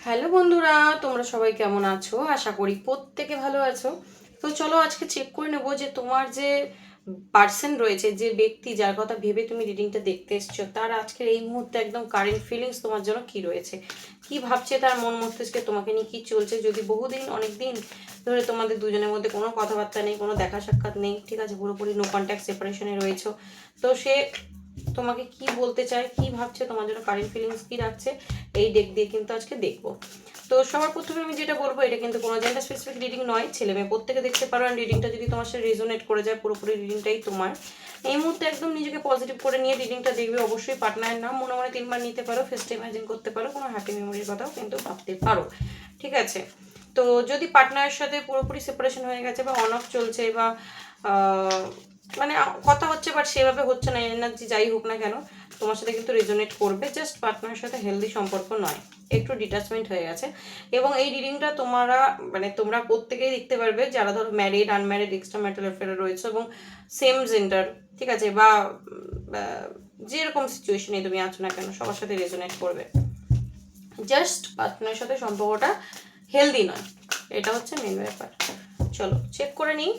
Hello বন্ধুরা, তোমরা সবাই কেমন আছো? আশা করি প্রত্যেকে ভালো আছো। তো চলো আজকে চেক করে নেবো যে তোমার যে পার্সন রয়েছে, যে ব্যক্তি যার কথা ভেবে তুমি রিডিংটা দেখতে এসছো, তার আজকের এই মুহূর্তে একদম কারেন্ট ফিলিংস তোমার জন্য কি রয়েছে, কি ভাবছে, তার মন মস্তিষ্কে তোমাকে নিয়ে কি চলছে। যদি বহুদিন অনেক দিন ধরে তোমাদের দুজনের মধ্যে কোনো কথাবার্তা নেই, কোনো দেখা সাক্ষাৎ নেই, ঠিক আছে, পুরোপুরি নো কন্ট্যাক্ট সেপারেশনে রয়েছো, তো সে তোমাকে কি বলতে চায়, কি ভাবছে, তোমার জন্য কারেন্ট ফিলিংস কি রাখছে, এই ডেক দিয়ে কিন্তু আজকে দেখবো। তো সবার প্রথমে আমি যেটা বলবো, এটা কিন্তু কোনো জেন্ডার স্পেসিফিক রিডিং নয়, ছেলে মেয়ে প্রত্যেকে দেখতে পারো। আর রিডিংটা যদি তোমার সাথে রেজোনেট করে যায়, পুরোপুরি রিডিংটাই তোমার। এই মুহূর্তে একদম নিজেকে পজিটিভ করে নিয়ে রিডিংটা দেখবে। অবশ্যই পার্টনারের নাম মনে মনে 3বার নিতে পারো, ফেসটা ইমাজিন করতে পারো, কোনো হ্যাপি মেমোরির কথাও কিন্তু ভাবতে পারো, ঠিক আছে। তো যদি পার্টনারের সাথে পুরোপুরি সেপারেশন হয়ে গেছে বা অন অফ চলছে বা মানে কথা হচ্ছে বাট সেভাবে হচ্ছে না, এনার্জি যাই হোক না কেন তোমার সাথে কিন্তু রেজোনেট করবে, জাস্ট পার্টনারের সাথে হেলদি সম্পর্ক নয়, একটু ডিটাচমেন্ট হয়ে গেছে। এবং এই রিডিংটা তোমরা প্রত্যেকেই দেখতে পারবে, যারা ধরো ম্যারিড, আনম্যারিড, এক্সট্রা ম্যারিটাল অ্যাফেয়ারে রয়েছে এবং সেম জেন্ডার, ঠিক আছে, বা যেরকম সিচুয়েশনে তুমি আছো না কেন, সবার সাথে রেজোনেট করবে। জাস্ট পার্টনারের সাথে সম্পর্কটা হেলদি নয়, এটা হচ্ছে মেন ব্যাপার। চলো চেক করে নিই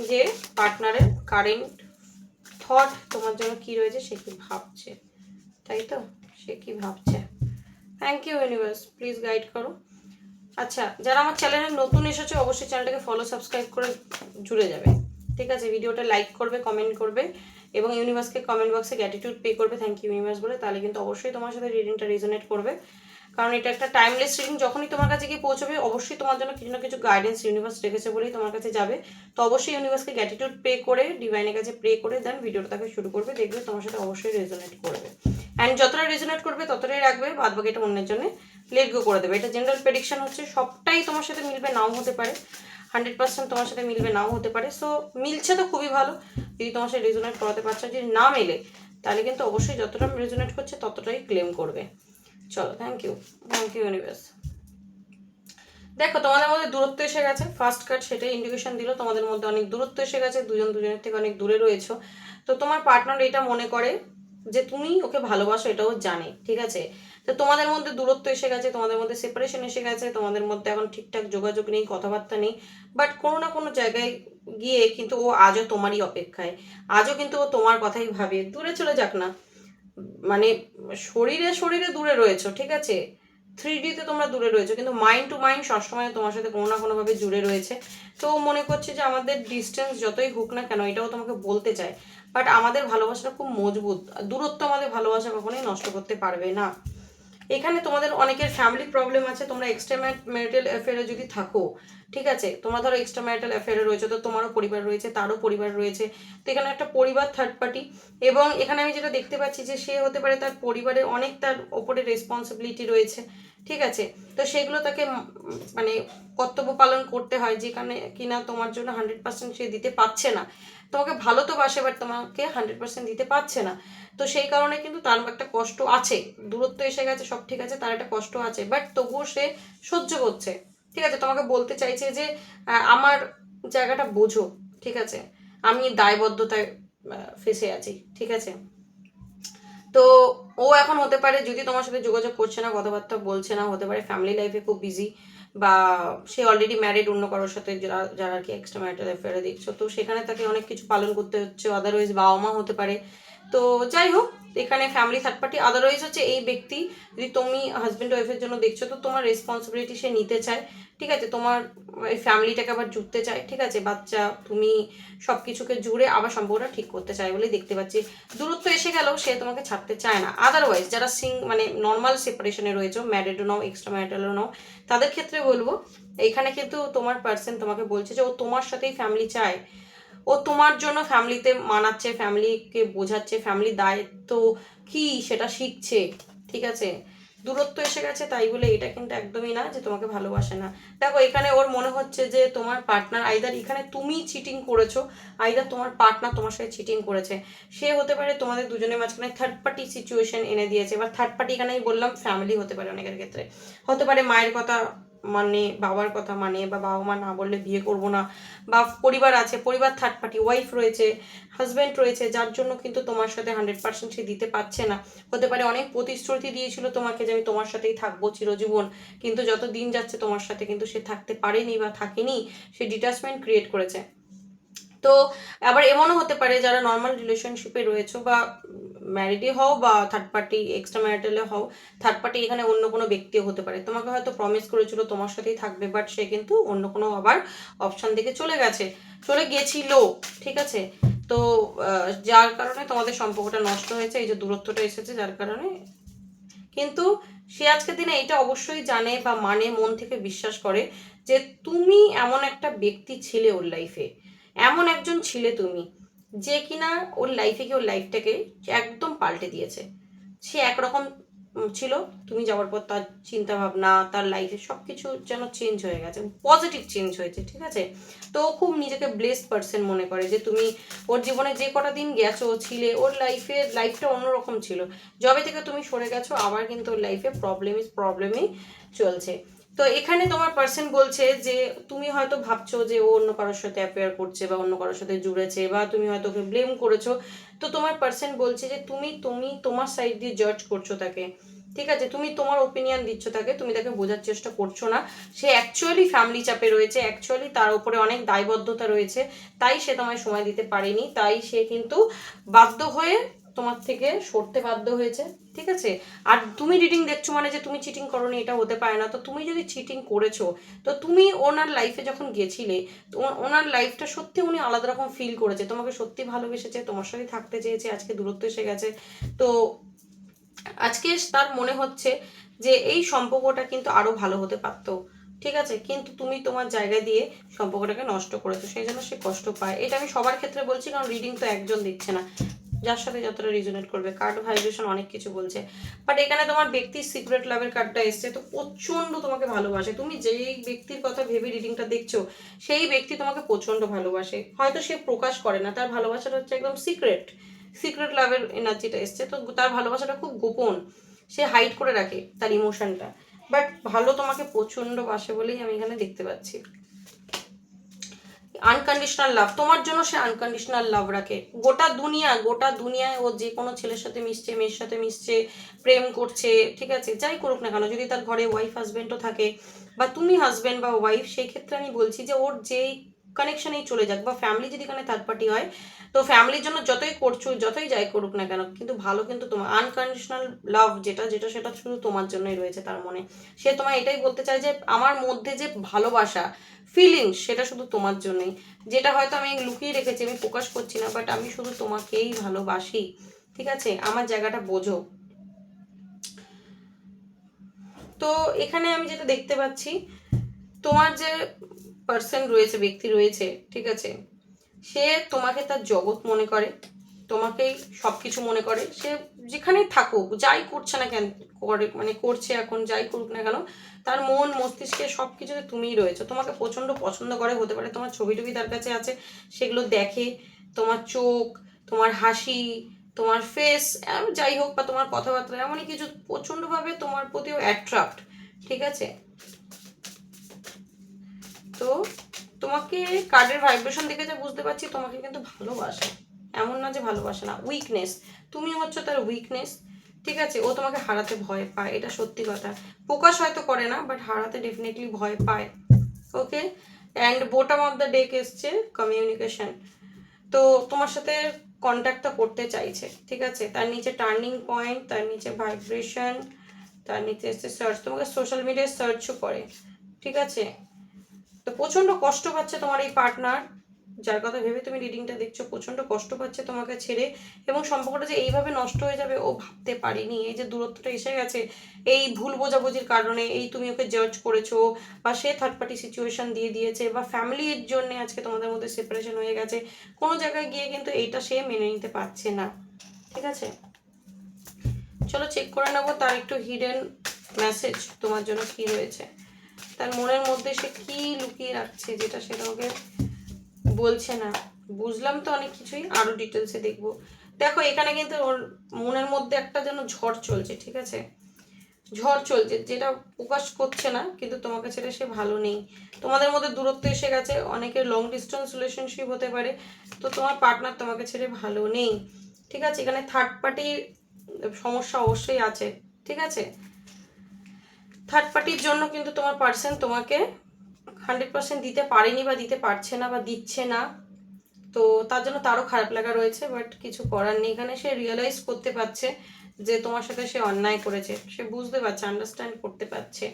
যে পার্টনারের কারেন্ট থট তোমার জন্য কি রয়েছে, সে কি ভাবছে, তাই তো, সে কি ভাবছে। Thank you universe, please guide করো। আচ্ছা, যারা আমার চ্যানেলে নতুন এসেছে অবশ্যই চ্যানেলটাকে ফলো সাবস্ক্রাইব করে জুড়ে যাবে, ঠিক আছে। ভিডিওটা লাইক করবে, কমেন্ট করবে এবং ইউনিভার্সকে কমেন্ট বক্সে গ্র্যাটিটিউড পে করবে থ্যাংক ইউ ইউনিভার্স বলে, তাহলে কিন্তু অবশ্যই তোমার সাথে রিডিংটা রেজোনেট করবে। কারণ এটা একটা টাইমলেস রিডিং, যখনই তোমার কাছে গিয়ে পৌঁছবে অবশ্যই তোমার জন্য কিছু না কিছু গাইডেন্স ইউনিভার্স রেখেছে বলেই তোমার কাছে যাবে। তো অবশ্যই ইউনিভার্সকে গ্র্যাটিটিউড পে করে, ডিভাইনের কাছে প্রে করে দেন ভিডিওটা তাকে শুরু করবে, দেখবে তোমার সাথে অবশ্যই রেজোনেট করবে। অ্যান্ড যতটা রেজোনেট করবে ততটাই রাখবে, বাদ বাকি এটা অন্যের জন্য লেট গো করে দেবে। এটা জেনারেল প্রেডিকশন হচ্ছে, সবটাই তোমার সাথে মিলবে নাও হতে পারে, 100% তোমার সাথে মিলবে নাও হতে পারে। সো মিলছে তো খুবই ভালো, যদি তোমার সাথে রেজোনেট করাতে পারছো। যদি না মেলে তাহলে কিন্তু অবশ্যই যতটা রেজোনেট করছে ততটাই ক্লেম করবে। চলো, থ্যাংক ইউ ইউনিভার্স। দেখো তোমাদের মধ্যে দূরত্ব এসে গেছে, ফার্স্ট কার্ড সেটাই ইন্ডিকেশন দিল, তোমাদের মধ্যে অনেক দূরত্ব এসে গেছে, দুজন দুজনের থেকে অনেক দূরে রয়েছো। তো তোমার পার্টনার এটা মনে করে যে তুমি ওকে ভালোবাসো, এটাও জানে, ঠিক আছে। তো তোমাদের মধ্যে দূরত্ব এসে গেছে, তোমাদের মধ্যে সেপারেশন এসে গেছে, তোমাদের মধ্যে এখন ঠিকঠাক যোগাযোগ নেই, কথাবার্তা নেই, বাট কোনো না কোনো জায়গায় গিয়ে কিন্তু ও আজও তোমারই অপেক্ষায়, আজও কিন্তু ও তোমার কথাই ভাবে। দূরে চলে যাক না, মানে শরীরে শরীরে দূরে রয়েছো, ঠিক আছে, 3D-তে তোমরা দূরে রয়েছো, কিন্তু মাইন্ড টু মাইন্ড সবসময় তোমার সাথে কোনো না কোনোভাবে জুড়ে রয়েছে। তো মনে করছে যে আমাদের ডিস্টেন্স যতই হোক না কেন, এটাও তোমাকে বলতে চায়, বাট আমাদের ভালোবাসাটা খুব মজবুত, দূরত্ব আমাদের ভালোবাসা কখনোই নষ্ট করতে পারবে না। এখানে তোমাদের অনেকের ফ্যামিলি প্রবলেম আছে, তোমরা এক্সট্রা ম্যারিটাল অ্যাফেয়ারে যদি থাকো, ঠিক আছে, তোমরা ধরো এক্সট্রা ম্যারিটাল অ্যাফেয়ারে রয়েছে, তো তোমারও পরিবার রয়েছে, তারও পরিবার রয়েছে, তো এখানে একটা পরিবার থার্ড পার্টি। এবং এখানে আমি যেটা দেখতে পাচ্ছি যে সে হতে পারে তার পরিবারের অনেক তার ওপরে রেসপন্সিবিলিটি রয়েছে, ঠিক আছে। তো সেগুলো তাকে মানে কর্তব্য পালন করতে হয়, যেখানে কিনা তোমার জন্য 100% সে দিতে পারছে না। তোমাকে ভালো তো বাসে, বাট তোমাকে 100% দিতে পারছে না। তো সেই কারণে কিন্তু তার একটা কষ্ট আছে, দূরত্ব এসে গেছে, সব ঠিক আছে, তার একটা কষ্ট আছে, বাট তবুও সে সহ্য করছে, ঠিক আছে। তোমাকে বলতে চাইছে যে আমার জায়গাটা বোঝো, ঠিক আছে, আমি দায়বদ্ধতায় ফেসে আছি, ঠিক আছে। তো ও এখন হতে পারে যদি তোমার সাথে যোগাযোগ করছে না, কথাবার্তা বলছে না, হতে পারে ফ্যামিলি লাইফে খুব বিজি, বা সে অলরেডি ম্যারিড অন্য কারোর সাথে, যারা যারা আর কি এক্সট্রা ম্যারিটাল অ্যাফেয়ারে দেখছো, তো সেখানে তাকে অনেক কিছু পালন করতে হচ্ছে, আদারওয়াইজ বাবা মা হতে পারে। তো যাই হোক, এখানে ফ্যামিলি থার্ড পার্টি, আদারওয়াইজ হচ্ছে এই ব্যক্তি, যদি তুমি হাজব্যান্ড ওয়াইফের জন্য দেখছো, তো তোমার রেসপন্সিবিলিটি সে নিতে চায়, ঠিক আছে, তোমার এই ফ্যামিলিটাকে আবার জুড়তে চায়, ঠিক আছে, বাচ্চা তুমি সব কিছুকে জুড়ে আবার সম্পর্কটা ঠিক করতে চায় বলেই দেখতে পাচ্ছি। দূরত্ব এসে গেলেও সে তোমাকে ছাড়তে চায় না। আদারওয়াইজ যারা মানে নর্মাল সেপারেশনে রয়েছে, ম্যারিডও নাও, এক্সট্রা ম্যারিটালও নাও, তাদের ক্ষেত্রে বলবো এইখানে কিন্তু তোমার পার্সন তোমাকে বলছে যে ও তোমার সাথেই ফ্যামিলি চায়, ও তোমার জন্য ফ্যামিলিতে মানাচ্ছে, ফ্যামিলিকে বোঝাচ্ছে, ফ্যামিলি দায়িত্ব কি সেটা শিখছে, ঠিক আছে। দূরত্ব এসে গেছে তাই বলে এটা কিন্তু একদমই না যে তোমাকে ভালোবাসে না। দেখো এখানে ওর মনে হচ্ছে যে তোমার পার্টনার, আইদার এখানে তুমি চিটিং করেছো, আইদার তোমার পার্টনার তোমার সাথে চিটিং করেছে। সে হতে পারে তোমাদের দুজনের মাঝখানে থার্ড পার্টি সিচুয়েশন এনে দিয়েছে, বা থার্ড পার্টি এখানে আমি বললাম ফ্যামিলি হতে পারে, অনেকের ক্ষেত্রে হতে পারে মায়ের কথা মানে বাবার কথা মানে, বা বাবা মা না বললে বিয়ে করব না, বা পরিবার আছে, পরিবার থার্ড পার্টি, ওয়াইফ রয়েছে, হাজব্যান্ড রয়েছে, যার জন্য কিন্তু তোমার সাথে 100% সে দিতে পারছে না। হতে পারে অনেক প্রতিশ্রুতি দিয়েছিল তোমাকে যে আমি তোমার সাথেই থাকবো চিরজীবন, কিন্তু যত দিন যাচ্ছে তোমার সাথে কিন্তু সে থাকতে পারেনি বা থাকেনি, সে ডিটাচমেন্ট ক্রিয়েট করেছে। তো আবার এমনও হতে পারে যারা নর্মাল রিলেশনশিপে রয়েছে, বা ম্যারিডে হও বা থার্ড পার্টি এক্সট্রা ম্যারিটালে হও, থার্ড পার্টি এখানে অন্য কোনো ব্যক্তিও হতে পারে, তোমাকে হয়তো প্রমিস করেছিল তোমার সাথেই থাকবে, বাট সে কিন্তু অন্য কোনো আবার অপশন দিকে চলে গেছিল, ঠিক আছে। তো যার কারণে তোমাদের সম্পর্কটা নষ্ট হয়েছে, এই যে দূরত্বটা এসেছে যার কারণে। কিন্তু সে আজকের দিনে এটা অবশ্যই জানে বা মানে, মন থেকে বিশ্বাস করে যে তুমি এমন একটা ব্যক্তি ছিলে ওর লাইফে, এমন একজন ছিলে তুমি, যে কিনা ওর লাইফে কি ওর লাইফটাকে একদম পাল্টে দিয়েছে। সে একরকম ছিল, তুমি যাওয়ার পর তার চিন্তা ভাবনা, তার লাইফে সব কিছু যেন চেঞ্জ হয়ে গেছে, পজিটিভ চেঞ্জ হয়েছে, ঠিক আছে। তো ও খুব নিজেকে ব্লেসড পার্সন মনে করে যে তুমি ওর জীবনে যে কটা দিন গেছো ছিলে, ওর লাইফটা অন্যরকম ছিল। যবে থেকে তুমি সরে গেছো আবার কিন্তু ওর লাইফে প্রবলেমই চলছে। তো এখানে তোমার পার্সন বলছে যে তুমি হয়তো ভাবছো যে ও অন্য কারোর সাথে অ্যাফেয়ার করছে বা অন্য কারোর সাথে জুড়েছে, বা তুমি হয়তো ওকে ব্লেম করেছো। তো তোমার পার্সন বলছে যে তুমি তুমি তোমার সাইড দিয়ে জাজ করছো তাকে, ঠিক আছে, তুমি তোমার ওপিনিয়ন দিচ্ছ তাকে, তুমি তাকে বোঝার চেষ্টা করছো না। সে অ্যাকচুয়ালি ফ্যামিলি চাপে রয়েছে, অ্যাকচুয়ালি তার উপরে অনেক দায়বদ্ধতা রয়েছে, তাই সে তোমায় সময় দিতে পারেনি, তাই সে কিন্তু বাধ্য হয়ে তোমার থেকে সরতে বাধ্য হয়েছে, ঠিক আছে। আর তুমি রিডিং দেখছো মানে যে তুমি চিটিং করোনি এটা হতে পারে না। তো তুমি যদি চিটিং করেছো, তো তুমি ওনার লাইফে যখন গেছিলে, তো ওনার লাইফটা সত্যি উনি আলাদা রকম ফিল করেছে, তোমাকে সত্যি ভালোবেসেছে, তোমার সাথে থাকতে চেয়েছে, আজকে দূরত্ব এসে গেছে। তো আজকে তার মনে হচ্ছে যে এই সম্পর্কটা কিন্তু আরো ভালো হতে পারতো, ঠিক আছে, কিন্তু তুমি তোমার জায়গা দিয়ে সম্পর্কটাকে নষ্ট করেছো, সেই জন্য সে কষ্ট পায়। এটা আমি সবার ক্ষেত্রে বলছি, কারণ রিডিং তো একজন দিচ্ছে না, যার সাথে যতটা রিজনেট করবে। কার্ড ভাইব্রেশন অনেক কিছু বলছে, বাট এখানে তোমার ব্যক্তির সিক্রেট লাভের কার্ডটা এসছে, তো প্রচন্ড তোমাকে ভালোবাসে। তুমি যেই ব্যক্তির কথা ভেবে রিডিংটা দেখছো, সেই ব্যক্তি তোমাকে প্রচন্ড ভালোবাসে, হয়তো সে প্রকাশ করে না, তার ভালোবাসাটা হচ্ছে একদম সিক্রেট লাভের এনার্জিটা এসছে। তো তার ভালোবাসাটা খুব গোপন, সে হাইড করে রাখে তার ইমোশনটা, বাট ভালো তোমাকে প্রচন্ড বাসে বলেই আমি এখানে দেখতে পাচ্ছি। আনকন্ডিশনাল লাভ, তোমার জন্য সে আনকন্ডিশনাল লাভ রাখে। গোটা দুনিয়ায় ও যে কোনো ছেলের সাথে মিশছে, মেয়ের সাথে মিশছে, প্রেম করছে, ঠিক আছে, যাই করুক না কেন, যদি তার ঘরে ওয়াইফ হাজবেন্ডও থাকে, বা তুমি হাজবেন্ড বা ওয়াইফ, সেই ক্ষেত্রে আমি বলছি যে ওর যেই কানেকশনেই চলে যাক, বা ফ্যামিলি যদি এখানে থার্ড পার্টি হয়, তো ফ্যামিলির জন্য যতই করছো, যতই যাই করুক না কেন, কিন্তু ভালো কিন্তু তোমার আনকন্ডিশনাল লাভ যেটা যেটা সেটা শুধু তোমার জন্যই রয়েছে তার মনে। সে তোমায় এটাই বলতে চায় যে আমার মধ্যে যে ভালোবাসা, ফিলিংস, সেটা শুধু তোমার জন্যই, যেটা হয়তো আমি লুকিয়ে রেখেছি, আমি প্রকাশ করছি না, বাট আমি শুধু তোমাকেই ভালোবাসি, ঠিক আছে, আমার জায়গাটা বোঝো। তো এখানে আমি যেটা দেখতে পাচ্ছি, তোমার যে পার্সন রয়েছে, ব্যক্তি রয়েছে, ঠিক আছে, সে তোমাকে তার জগৎ মনে করে, তোমাকেই সবকিছু মনে করে। সে যেখানেই থাকুক, যাই করছে না কেন, করে মানে করছে এখন, যাই করুক না কেন, তার মন মস্তিষ্কে সব কিছুতে তুমিই রয়েছে, তোমাকে প্রচন্ড পছন্দ করে। হতে পারে তোমার ছবি টবি তার কাছে আছে, সেগুলো দেখে, তোমার চোখ, তোমার হাসি, তোমার ফেস, যাই হোক, বা তোমার কথাবার্তা, এমনই কিছু প্রচন্ডভাবে তোমার প্রতিও অ্যাট্রাক্ট, ঠিক আছে। তো তোমাকে কার্ডের ভাইব্রেশন দেখে যা বুঝতে পারছি, তোমাকে কিন্তু ভালোবাসে, এমন না যে ভালোবাসে না। উইকনেস, তুমি হচ্ছে তার উইকনেস, ঠিক আছে। ও তোমাকে হারাতে ভয় পায়, এটা সত্যি কথা, প্রকাশ হয়তো করে না, বাট হারাতে ডেফিনেটলি ভয় পায়, okay. And bottom of the deck এসছে কমিউনিকেশন, তো তোমার সাথে কন্ট্যাক্টটা করতে চাইছে, ঠিক আছে। তার নিচে টার্নিং পয়েন্ট, তার নিচে ভাইব্রেশন, তার নিচে এসছে সার্চ, তোমাকে সোশ্যাল মিডিয়ায় সার্চও করে, ঠিক আছে। তো প্রচন্ড কষ্ট পাচ্ছে তোমার এই পার্টনার, যার কথা ভেবে তুমি রিডিংটা দেখছো, প্রচন্ড কষ্ট পাচ্ছে তোমাকে ছেড়ে, এবং সম্পর্কটা যে এইভাবে নষ্ট হয়ে যাবে ও ভাবতে পারিনি। এই যে দূরত্বটা এসে গেছে, এই ভুল বোঝাবুঝির কারণে, এই তুমি ওকে জাজ করেছো, বা সে থার্ড পার্টি সিচুয়েশন দিয়ে দিয়েছে, বা ফ্যামিলির জন্য আজকে তোমাদের মধ্যে সেপারেশন হয়ে গেছে, কোনো জায়গায় গিয়ে কিন্তু এইটা সে মেনে নিতে পারছে না, ঠিক আছে। চলো চেক করে নেবো তার একটু হিডেন মেসেজ তোমার জন্য কি রয়েছে, তার মনের মধ্যে সে কি লুকিয়ে রাখছে যেটা সেটা ওকে বলছে না। বুঝলাম তো অনেক কিছুই, আরো ডিটেলসে দেখবো। দেখো এখানে কিন্তু ওর মনের মধ্যে একটা যেন ঝড় চলছে, ঠিক আছে। ঝড় চলছে, যেটা প্রকাশ করছে না, কিন্তু তোমাকে ছেড়ে সে ভালো নেই। তোমাদের মধ্যে দূরত্ব এসে গেছে, অনেকের লং ডিস্টেন্স রিলেশনশিপ হতে পারে। তো তোমার পার্টনার তোমাকে ছেড়ে ভালো নেই, ঠিক আছে। এখানে থার্ড পার্টির সমস্যা অবশ্যই আছে, ঠিক আছে। থার্ড পার্টির জন্য কিন্তু তোমার পার্সন তোমাকে 100% দিতে পারেনি, বা দিতে পারছে না, বা দিচ্ছে না। তো তার জন্য তারও খারাপ লাগা রয়েছে, বাট কিছু করার নেই। এখানে সে রিয়েলাইজ করতে পারছে যে তোমার সাথে সে অন্যায় করেছে, সে বুঝতে পারছে, আন্ডারস্ট্যান্ড করতে পারছে।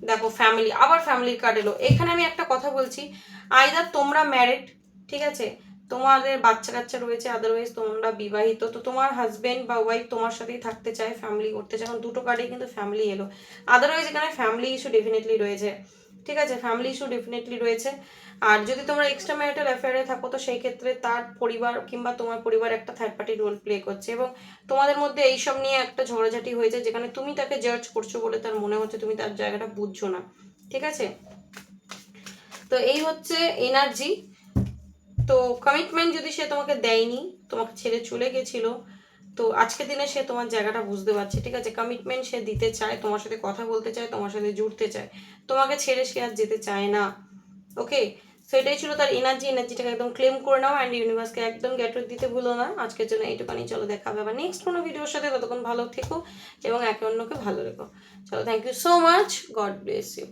দেখো ফ্যামিলি, আবার ফ্যামিলির কার্ড এলো। এখানে আমি একটা কথা বলছি, আইদার তোমরা ম্যারিড, ঠিক আছে, তোমাদের বাচ্চা কাচ্চা রয়েছে, আদারওয়াইজ তোমরা বিবাহিত, তো তোমার হাজবেন্ড বা ওয়াইফ তোমার সাথেই থাকতে চায়, ফ্যামিলি করতে চায়। এখন দুটো কার্ডেই কিন্তু ফ্যামিলি এলো। আদারওয়াইজ এখানে ফ্যামিলি ইস্যু ডেফিনেটলি রয়েছে, ঠিক আছে, ফ্যামিলি ইস্যু ডেফিনেটলি রয়েছে। আর যদি তোমরা এক্সট্রা ম্যারিটাল অ্যাফেয়ারে থাকো, তো সেই ক্ষেত্রে তার পরিবার কিংবা তোমার পরিবার একটা থার্ড পার্টি রোল প্লে করছে, এবং তোমাদের মধ্যে এইসব নিয়ে একটা ঝগড়াঝাটি হয়েছে, যেখানে তুমি তাকে জাজ করছো বলে তার মনে হচ্ছে তুমি তার জায়গাটা বুঝছো না, ঠিক আছে। তো এই হচ্ছে এনার্জি। তো কমিটমেন্ট যদি সে তোমাকে দেয়নি, তোমাকে ছেড়ে চলে গেছিল, তো আজকের দিনে সে তোমার জায়গাটা বুঝতে পারছে, ঠিক আছে। কমিটমেন্ট সে দিতে চায়, তোমার সাথে কথা বলতে চায়, তোমার সাথে জুড়তে চায়, তোমাকে ছেড়ে সে আর যেতে চায় না। ওকে, সো এটাই ছিল তার এনার্জি। এনার্জিটাকে একদম ক্লেম করে নাও, অ্যান্ড ইউনিভার্সকে একদম গ্যাটুইট দিতে ভুলো না। আজকের জন্য এইটুকানি, চলো দেখা হবে আবার নেক্সট কোনো ভিডিওর সাথে। ততক্ষণ ভালো থেকো এবং একে অন্যকে ভালো রেখো। চলো, thank you so much, God bless you.